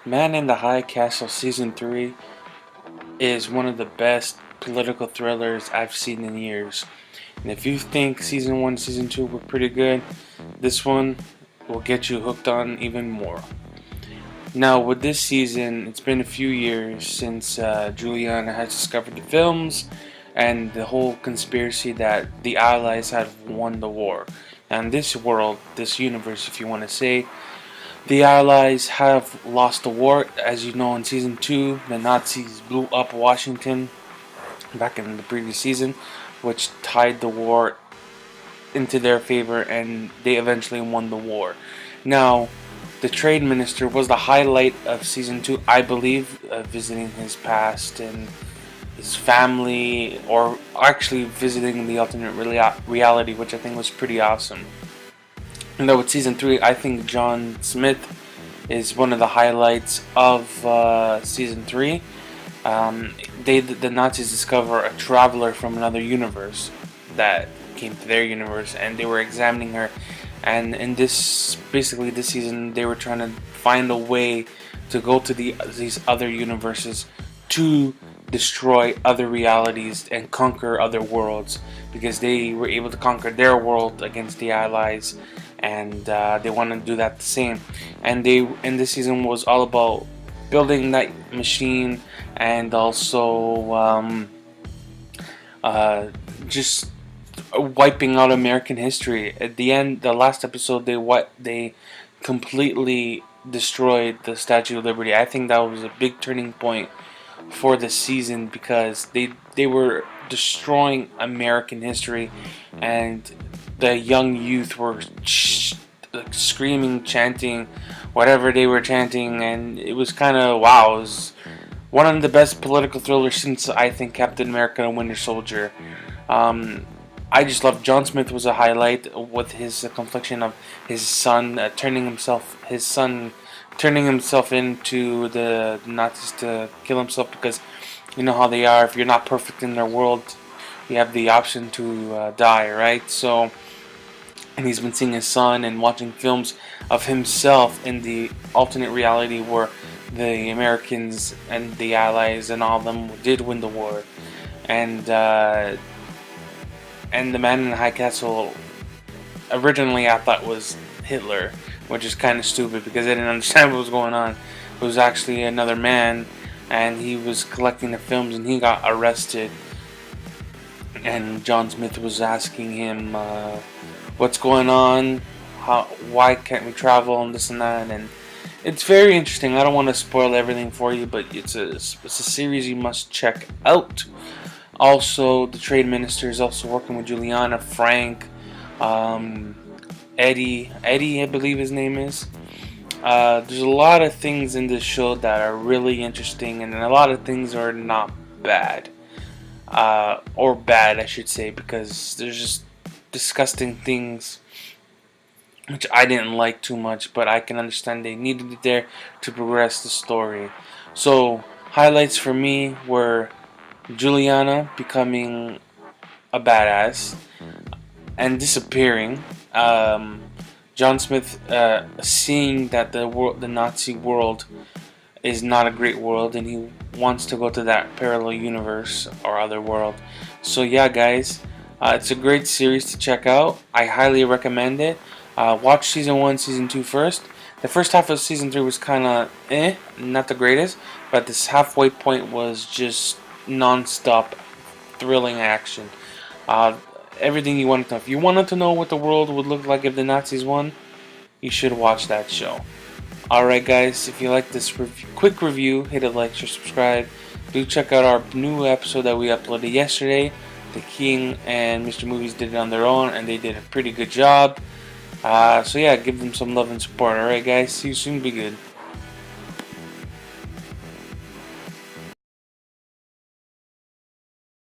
Man in the High Castle Season 3 is one of the best political thrillers I've seen in years. And if you think Season 1 Season 2 were pretty good, this one will get you hooked on even more. Now, with this season, it's been a few years since Juliana has discovered the films and the whole conspiracy that the Allies have won the war. And this world, this universe, if you want to say, the Allies have lost the war. As you know, in Season 2, the Nazis blew up Washington back in the previous season, which tied the war into their favor, and they eventually won the war. Now, the trade minister was the highlight of Season 2, I believe, visiting his past and his family, or actually visiting the alternate reality, which I think was pretty awesome. And though with Season 3, I think John Smith is one of the highlights of Season 3. The Nazis discover a traveler from another universe that came to their universe, and they were examining her. And in this season, they were trying to find a way to go to these other universes to destroy other realities and conquer other worlds, because they were able to conquer their world against the Allies, and they want to do that the same. And this season was all about building that machine, and also just wiping out American history. At the end, the last episode, they completely destroyed the Statue of Liberty. I think that was a big turning point for the season, because they were destroying American history, and the young youth were screaming, chanting whatever they were chanting, and it was kind of wow. It was one of the best political thrillers since, I think, Captain America and Winter Soldier. I just love John Smith was a highlight with his confliction of his son turning himself into the Nazis to kill himself, because you know how they are. If you're not perfect in their world, you have the option to die, right? So, and he's been seeing his son and watching films of himself in the alternate reality where the Americans and the Allies and all of them did win the war. And the Man in the High Castle, originally I thought was Hitler, which is kind of stupid because I didn't understand what was going on. It was actually another man, and he was collecting the films, and he got arrested. And John Smith was asking him, what's going on? Why can't we travel, and this and that? And it's very interesting. I don't want to spoil everything for you, but it's a series you must check out. Also, the trade minister is also working with Juliana, Frank, Eddie, I believe his name is. There's a lot of things in this show that are really interesting, and a lot of things are not bad. Or bad, I should say, because there's just disgusting things which I didn't like too much, but I can understand they needed it there to progress the story. So, highlights for me were Juliana becoming a badass and disappearing. John Smith seeing that the Nazi world is not a great world, and he wants to go to that parallel universe or other world. So yeah, guys, it's a great series to check out. I highly recommend it. Watch Season 1, Season 2 first. The first half of Season 3 was kind of not the greatest, but this halfway point was just non-stop thrilling action. Everything you wanted to know. If you wanted to know what the world would look like if the Nazis won, you should watch that show. Alright guys, if you like this quick review, hit a like, share, subscribe. Do check out our new episode that we uploaded yesterday. The King and Mr. Movies did it on their own, and they did a pretty good job. So yeah, give them some love and support. Alright guys, see you soon, be good.